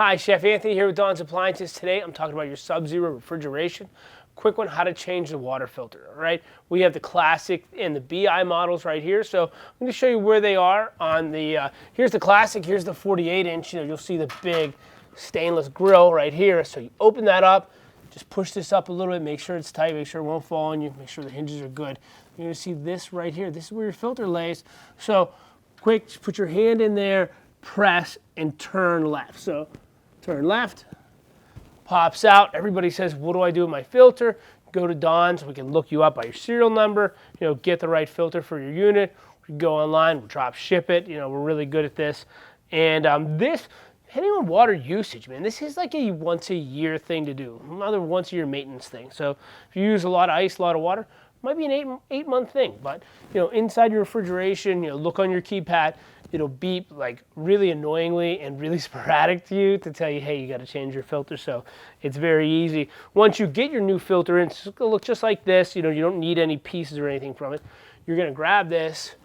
Hi, Chef Anthony here with Dawn's Appliances. Today I'm talking about your SubZero refrigeration. Quick one, how to change the water filter, all right? We have the classic and the BI models right here. So I'm going to show you where they are on the, here's the classic, here's the 48-inch. You'll see the big stainless grill right here. So you open that up, just push this up a little bit, make sure it's tight, make sure it won't fall on you, make sure the hinges are good. You're going to see this right here. This is where your filter lays. So quick, just put your hand in there, press, and turn left. So turn left, pops out. Everybody says, what do I do with my filter? Go to Dawn's. We can look you up by your serial number, get the right filter for your unit. We can go online, we'll drop ship it. We're really good at this. And this, depending on water usage, man, this is like a once a year thing to do, another once a year maintenance thing. So if you use a lot of ice, a lot of water, it might be an eight month thing. But inside your refrigeration, look on your keypad. It'll beep like really annoyingly and really sporadic to you to tell you, hey, you got to change your filter. So it's very easy. Once you get your new filter in, it's going to look just like this. You don't need any pieces or anything from it. You're going to grab this.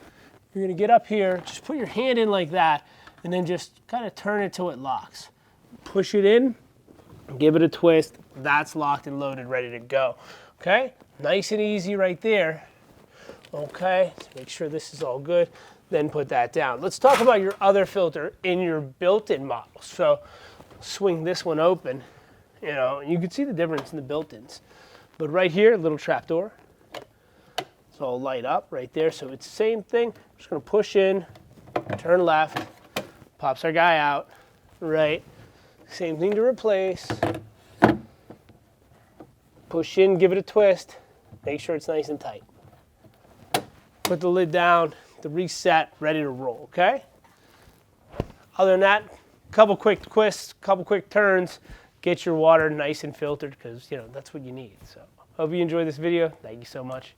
You're going to get up here. Just put your hand in like that, and then just kind of turn it till it locks. Push it in. Give it a twist. That's locked and loaded, ready to go. Okay? Nice and easy right there. Okay? So make sure this is all good. Then put that down. Let's talk about your other filter in your built-in model. So swing this one open, you can see the difference in the built-ins. But right here, little trap door. It's all light up right there. So it's the same thing. I'm just gonna push in, turn left, pops our guy out, right? Same thing to replace. Push in, give it a twist. Make sure it's nice and tight. Put the lid down. The reset, ready to roll, okay? Other than that, couple quick twists, couple quick turns, get your water nice and filtered because, that's what you need. So hope you enjoyed this video. Thank you so much.